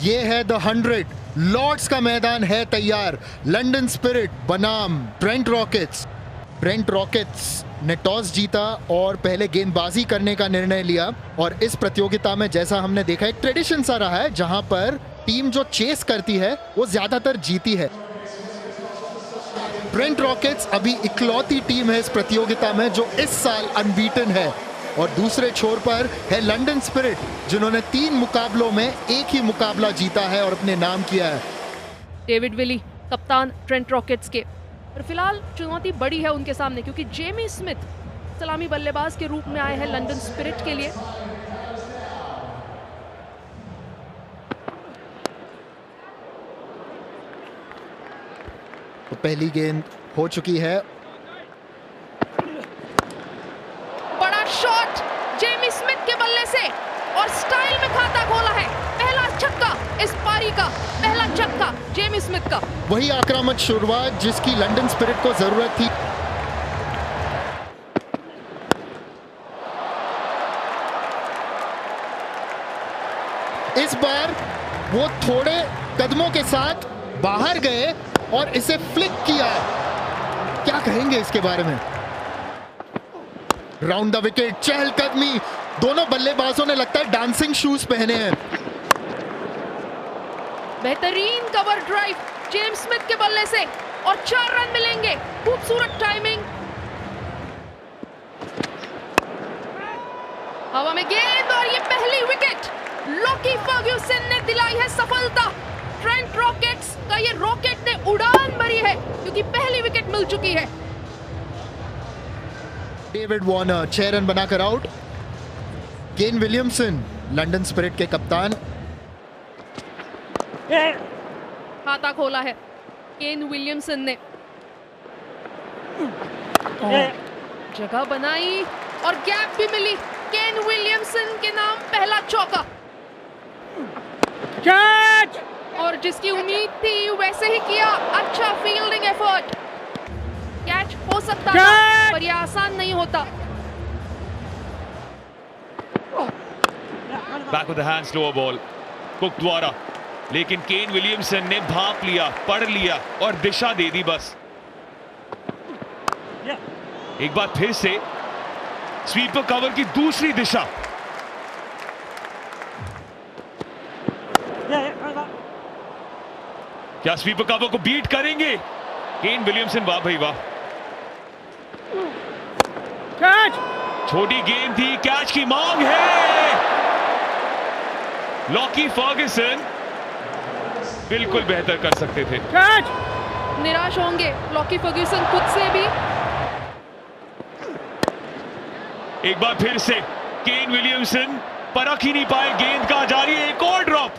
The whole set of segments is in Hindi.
ये है द 100। लॉर्ड्स का मैदान है तैयार। लंदन स्पिरिट बनाम ट्रेंट रॉकेट्स। ट्रेंट रॉकेट्स ने टॉस जीता और पहले गेंदबाजी करने का निर्णय लिया। और इस प्रतियोगिता में जैसा हमने देखा एक ट्रेडिशन सा रहा है जहां पर टीम जो चेस करती है वो ज्यादातर जीती है। ट्रेंट रॉकेट्स अभी इकलौती टीम है इस प्रतियोगिता में जो इस साल अनबीटन है। और दूसरे छोर पर है लंदन स्पिरिट जिन्होंने 3 मुकाबलों में एक ही मुकाबला जीता है और अपने नाम किया है। डेविड विली कप्तान ट्रेंट रॉकेट्स के, और फिलहाल चुनौती बड़ी है उनके सामने क्योंकि जेमी स्मिथ सलामी बल्लेबाज के रूप में आए हैं लंदन स्पिरिट के लिए। तो पहली गेंद हो चुकी है। बड़ा शॉट जेमी स्मिथ के बल्ले से और स्टाइल में खाता खोला है। पहला छक्का इस पारी का, पहला छक्का जेमी स्मिथ का। वही आक्रामक शुरुआत जिसकी लंदन स्पिरिट को जरूरत थी। इस बार वो थोड़े कदमों के साथ बाहर गए और इसे फ्लिक किया। क्या कहेंगे इसके बारे में? राउंड द विकेट, चहलकदमी। दोनों बल्लेबाजों ने लगता है डांसिंग शूज पहने हैं। बेहतरीन कवर ड्राइव जेम्स स्मिथ के बल्ले से और 4 रन मिलेंगे। खूबसूरत टाइमिंग। हवा में गेंद और ये पहली विकेट लॉकी फर्ग्यूसन ने दिलाई है सफलता। ट्रेंट रॉकेट्स का ये रॉकेट ने उड़ान भरी है क्योंकि पहली विकेट मिल चुकी है। डेविड वार्नर 6 रन बनाकर out. Kane Williamson London spirit के कप्तान। खाता खोला है केन विलियमसन ने। जगह बनाई और गैप भी मिली। केन विलियमसन के नाम पहला चौका। कैच! और जिसकी उम्मीद थी वैसे ही किया। अच्छा फील्डिंग एफर्ट। कैच हो सकता था पर यह आसान नहीं होता। Back of the hand slower ball cook द्वारा, लेकिन केन विलियमसन ने भांप लिया, पढ़ लिया और दिशा दे दी बस। एक बार फिर से स्वीपर कवर की दूसरी दिशा। क्या स्वीपर कवर को बीट करेंगे केन विलियमसन? वाह भाई वाह। कैच! छोटी गेंद थी, कैच की मांग है। लॉकी फर्ग्यूसन बिल्कुल बेहतर कर सकते थे। कैच! निराश होंगे लॉकी फर्ग्यूसन खुद से भी। एक बार फिर से केन विलियमसन परख ही नहीं पाए गेंद का। जारी एक और ड्रॉप।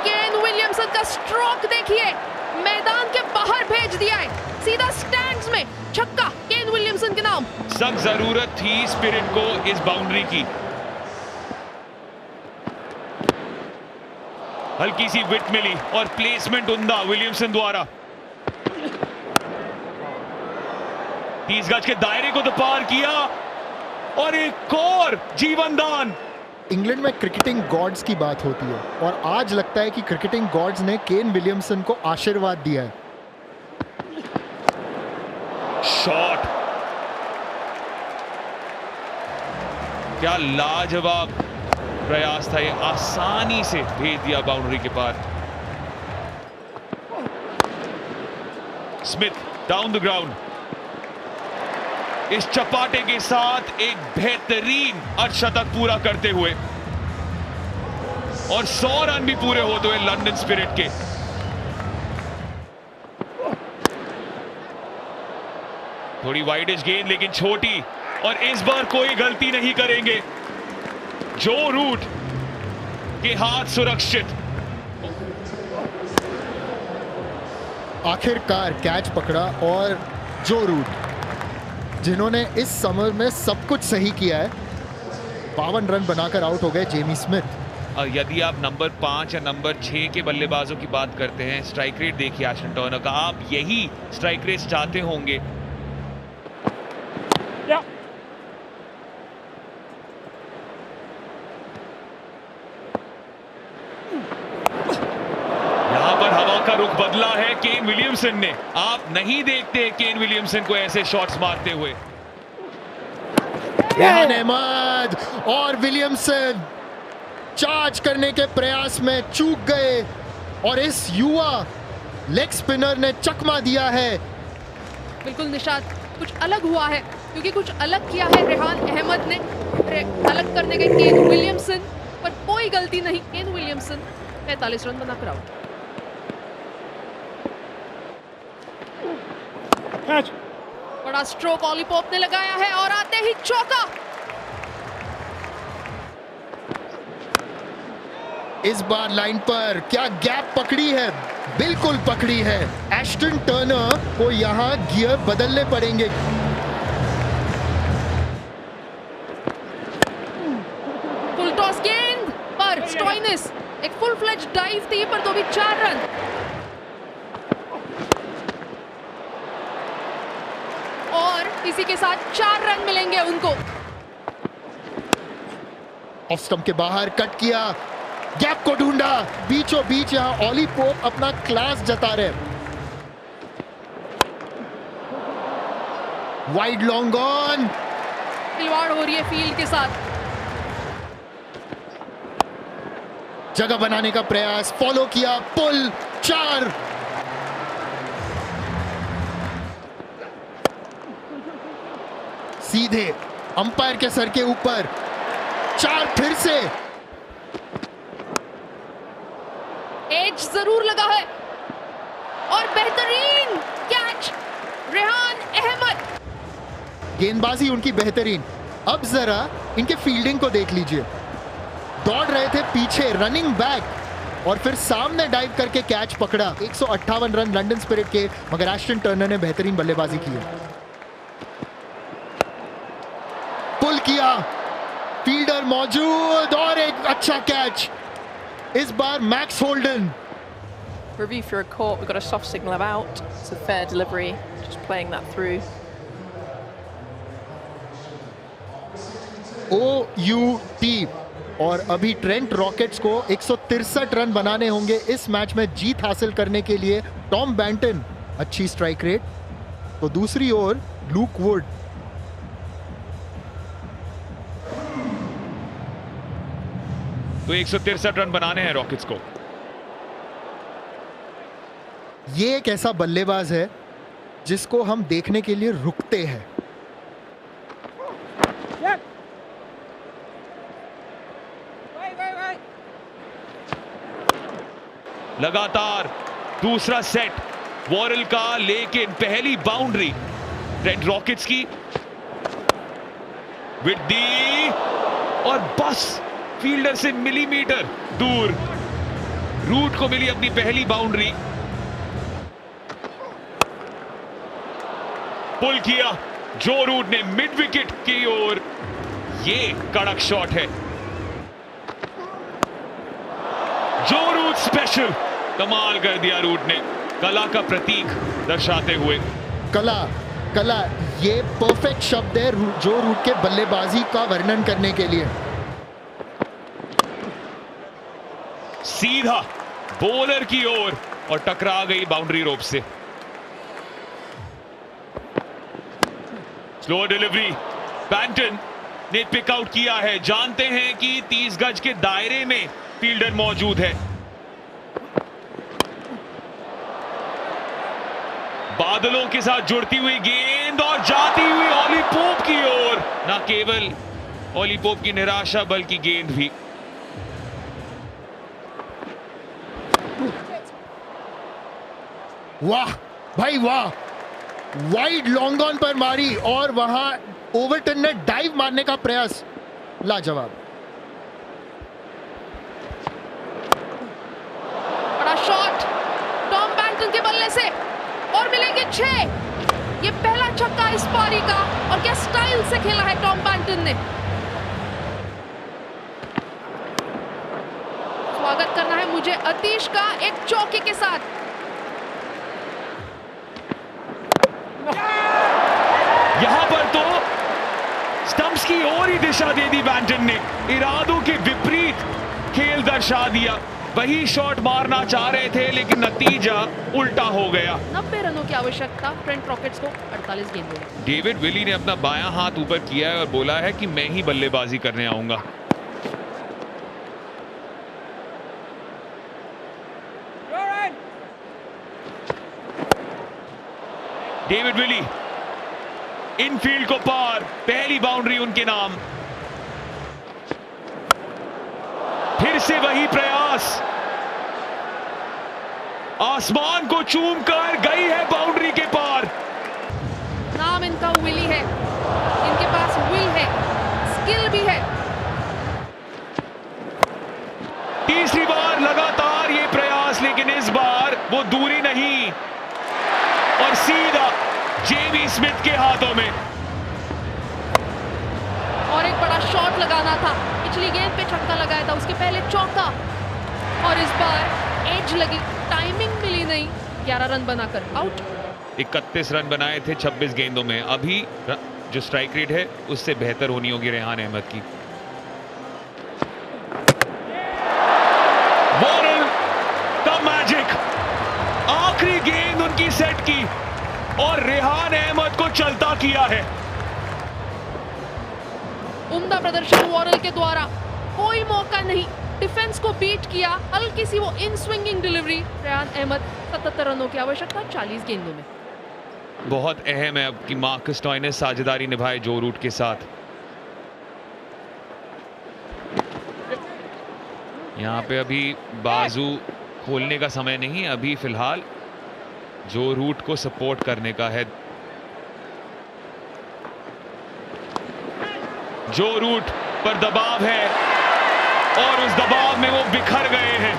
केन विलियमसन का स्ट्रोक देखिए, मैदान के बाहर भेज दिया है, सीधा स्टैंड्स में। छक्का केन विलियमसन के नाम। सख्त जरूरत थी स्पिरिट को इस बाउंड्री की। हल्की सी विट मिली और प्लेसमेंट उम्दा विलियमसन द्वारा। 30 गज के दायरे को तो पार किया और एक और जीवन दान। इंग्लैंड में क्रिकेटिंग गॉड्स की बात होती है और आज लगता है कि क्रिकेटिंग गॉड्स ने केन विलियमसन को आशीर्वाद दिया है। शॉट, क्या लाजवाब प्रयास था ये। आसानी से भेज दिया बाउंड्री के पार। Smith down the ground. इस चपाटे के साथ एक बेहतरीन अर्धशतक पूरा करते हुए और 100 रन भी पूरे होते हुए लंदन स्पिरिट के। थोड़ी वाइडिश गेंद लेकिन छोटी, और इस बार कोई गलती नहीं करेंगे। जो रूट के हाथ सुरक्षित। आखिरकार कैच पकड़ा और जो रूट जिन्होंने इस समर में सब कुछ सही किया है 52 रन बनाकर आउट हो गए जेमी स्मिथ। यदि आप नंबर 5 या नंबर 6 के बल्लेबाजों की बात करते हैं, स्ट्राइक रेट देखिए एशन टर्नर का। आप यही स्ट्राइक रेट चाहते होंगे। रुख बदला है केन विलियमसन ने। आप नहीं देखते केन विलियमसन को ऐसे शॉट्स मारते हुए। रेहान अहमद और विलियमसन चार्ज करने के प्रयास में चूक गए और इस युवा लेग स्पिनर ने चकमा दिया है। बिल्कुल निशाद, कुछ अलग हुआ है क्योंकि कुछ अलग किया है रेहान अहमद ने। अलग करने गए केन विलियमसन, पर कोई गलती नहीं। केन विलियमसन 45 रन बनाकर आउट। बड़ा स्ट्रोक ऑली पोप ने लगाया है और आते ही चौका। इस बार लाइन पर क्या गैप पकड़ी है, बिल्कुल पकड़ी है। एस्टन टर्नर को यहां गियर बदलने पड़ेंगे। फुल टॉस गेंद पर स्टोइनिस, एक फुल फ्लेज डाइव थी पर तो भी 4 रन। और इसी के साथ 4 रन मिलेंगे उनको। ऑफ स्टंप के बाहर कट किया, गैप को ढूंढा, बीचों बीच यहां ऑली पोप अपना क्लास जता रहे। वाइड लॉन्ग ऑन, खिलवाड़ हो रही है फील्ड के साथ। जगह बनाने का प्रयास, फॉलो किया, पुल, 4। सीधे अंपायर के सर के ऊपर, 4 फिर से। एज जरूर लगा है और बेहतरीन कैच रेहान अहमद। गेंदबाजी उनकी बेहतरीन। अब जरा इनके फील्डिंग को देख लीजिए। दौड़ रहे थे पीछे, रनिंग बैक, और फिर सामने डाइव करके कैच पकड़ा। 158 रन लंदन स्पिरिट के, मगर एस्टन टर्नर ने बेहतरीन बल्लेबाजी की है। पुल किया, फील्डर मौजूद और एक अच्छा कैच। इस बार Max Holden. Review for a caught, we've got a soft signal of out. It's a fair delivery, just playing that through. OUT। और अभी ट्रेंट रॉकेट्स को 163 रन बनाने होंगे इस मैच में जीत हासिल करने के लिए। टॉम बैंटन अच्छी स्ट्राइक रेट, तो दूसरी ओर लूक वुड। तो 163 रन बनाने हैं रॉकेट्स को। ये एक ऐसा बल्लेबाज है जिसको हम देखने के लिए रुकते हैं। लगातार दूसरा सेट वॉरेल का, लेकिन पहली बाउंड्री ट्रेंट रॉकेट्स की। विद दी और बस फील्डर से मिलीमीटर दूर रूट को मिली अपनी पहली बाउंड्री। पुल किया जो रूट ने मिड विकेट की ओर। ये कड़क शॉट है, जो रूट स्पेशल, कमाल कर दिया रूट ने, कला का प्रतीक दर्शाते हुए। कला, कला, ये परफेक्ट शब्द है जो रूट के बल्लेबाजी का वर्णन करने के लिए। सीधा बॉलर की ओर और टकरा गई बाउंड्री रोप से। स्लो डिलीवरी, बैंटन ने पिक आउट किया है। जानते हैं कि 30 गज के दायरे में फील्डर मौजूद है। बादलों के साथ जुड़ती हुई गेंद और जाती हुई ऑली पोप की ओर। ना केवल ऑली पोप की निराशा बल्कि गेंद भी। वाह भाई वाह, वाइड लॉन्ग ऑन पर मारी और वहां ओवरटन ने डाइव मारने का प्रयास, लाजवाब। बड़ा शॉट टॉम बैंटन के बल्ले से और मिलेंगे 6। ये पहला छक्का इस पारी का, और क्या स्टाइल से खेला है टॉम बैंटन ने। स्वागत करना है मुझे अतीश का एक चौके के साथ। यहां पर तो स्टंप्स की ओर ही दिशा दे दी बैंटन ने। इरादों के विपरीत खेल दर्शा दिया। वही शॉट मारना चाह रहे थे लेकिन नतीजा उल्टा हो गया। 90 रनों की आवश्यकता ट्रेंट रॉकेट्स को 48 गेंदों में। डेविड विली ने अपना बायां हाथ ऊपर किया है और बोला है कि मैं ही बल्लेबाजी करने आऊंगा। डेविड विली इनफील्ड को पार, पहली बाउंड्री उनके नाम। फिर से वही प्रयास, आसमान को चूमकर गई है बाउंड्री के पार। नाम इनका विली है, इनके पास विल है, स्किल भी है। तीसरी बार लगातार ये प्रयास, लेकिन इस बार वो दूरी नहीं और सीधा जेमी स्मिथ के हाथों में। और एक बड़ा शॉट लगाना था, पिछली गेंद पे छक्का लगाया था, उसके पहले चौका, और इस बार एज लगी, टाइमिंग मिली नहीं, 11 रन बनाकर आउट। 31 रन बनाए थे 26 गेंदों में। अभी जो स्ट्राइक रेट है उससे बेहतर होनी होगी रेहान अहमद की। वॉरेन का मैजिक, आखिरी गेंद उनकी सेट की और रेहान अहमद को चलता किया है। उम्दा प्रदर्शन वॉरेन के द्वारा, कोई मौका नहीं, डिफेंस को बीट किया, हल्की सी वो in swinging delivery. Rehan Ahmed 77 रनों की आवश्यकता 40 गेंदों में। बहुत अहम है अब कि मार्कस स्टोइनिस साझेदारी निभाए जो रूट के साथ। यहां पे अभी बाजू खोलने का समय नहीं, अभी फिलहाल जो रूट को सपोर्ट करने का है। जो रूट पर दबाव है और उस दबाव में वो बिखर गए हैं।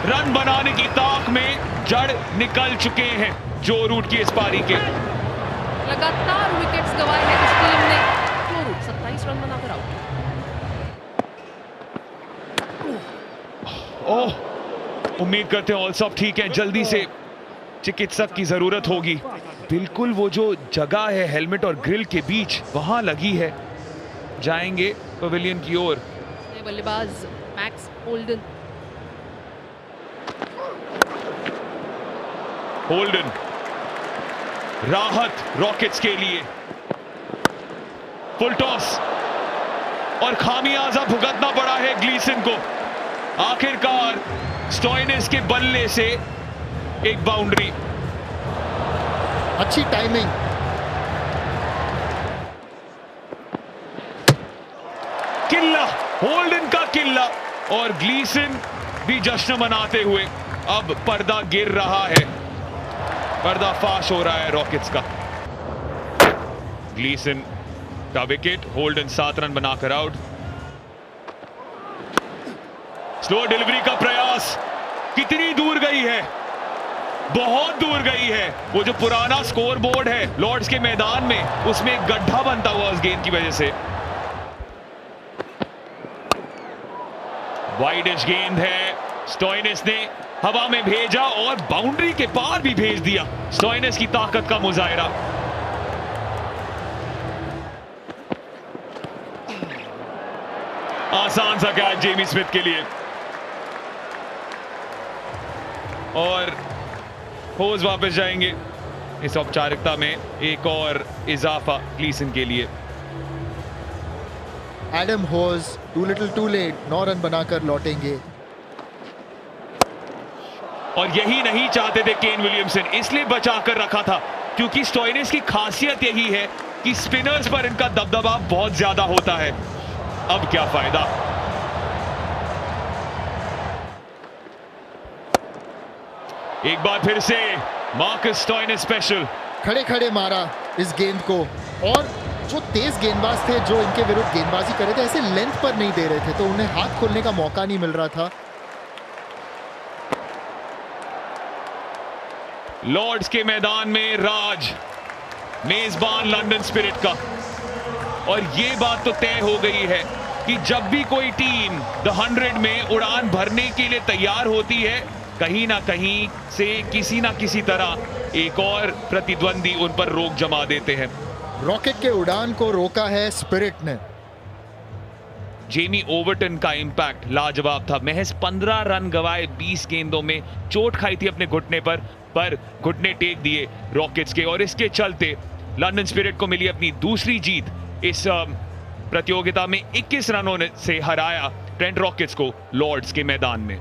रन बनाने की ताक में जड़ निकल चुके हैं जो रूट की इस पारी के। लगातार विकेट्स गंवाए हैं इस टीम ने। जो रूट 27 रन बनाकर आउट। ओह, उम्मीद करते हैं ऑल सब ठीक है। जल्दी से चिकित्सक की जरूरत होगी। बिल्कुल वो जो जगह है हेलमेट और ग्रिल के बीच, वहां लगी है। जाएंगे पवेलियन की ओर। बल्लेबाज मैक्स होल्डन। होल्डन, राहत रॉकेट्स के लिए। फुल टॉस और खामियाजा भुगतना पड़ा है ग्लीसन को। आखिरकार स्टोइनिस के बल्ले से एक बाउंड्री। अच्छी टाइमिंग। किल्ला, होल्डन का किल्ला, और ग्लीसन भी जश्न मनाते हुए। अब पर्दा गिर रहा है, पर्दा फाश हो रहा है रॉकेट्स का। ग्लीसन का विकेट, होल्डन 7 रन बनाकर आउट। स्लो डिलीवरी का प्रयास, कितनी दूर गई है, बहुत दूर गई है। वो जो पुराना स्कोर बोर्ड है लॉर्ड्स के मैदान में, उसमें एक गड्ढा बनता हुआ उस गेंद की वजह से। वाइडिश गेंद है, स्टोइनिस ने हवा में भेजा और बाउंड्री के पार भी भेज दिया। स्टोइनिस की ताकत का मुजाहिरा। आसान सा कैच जेमी स्मिथ के लिए, और होज वापस जाएंगे। इस औपचारिकता में एक और इजाफा ग्लीसन के लिए। Adam Hose too little too late, 9 run बनाकर लौटेंगे। और यही नहीं चाहते थे केन विलियमसन, इसलिए बचाकर रखा था, क्योंकि स्टोइनिस की खासियत यही है कि स्पिनर्स पर इनका दबदबा बहुत ज्यादा होता है। अब क्या फायदा। एक बार फिर से मार्कस स्टोइनिस स्पेशल। खड़े खड़े मारा इस गेंद को, और जो तेज गेंदबाज थे जो इनके विरुद्ध गेंदबाजी कर रहे थे, ऐसे लेंथ पर नहीं दे रहे थे, तो उन्हें हाथ खोलने का मौका नहीं मिल रहा था। लॉर्ड्स के मैदान में राज, मेजबान लंदन स्पिरिट का। और ये बात तो तय हो गई है कि जब भी कोई टीम द 100 में उड़ान भरने के लिए तैयार होती है, कहीं ना कहीं से किसी ना किसी तरह एक और प्रतिद्वंदी उन पर रोक जमा देते हैं। रॉकेट के उड़ान को रोका है स्पिरिट ने। जेमी ओवरटन का इंपैक्ट लाजवाब था। महज 15 रन गवाए 20 गेंदों में, चोट खाई थी अपने घुटने पर घुटने टेक दिए रॉकेट्स के, और इसके चलते लंदन स्पिरिट को मिली अपनी दूसरी जीत इस प्रतियोगिता में। 21 रनों से हराया ट्रेंट रॉकेट्स को लॉर्ड्स के मैदान में।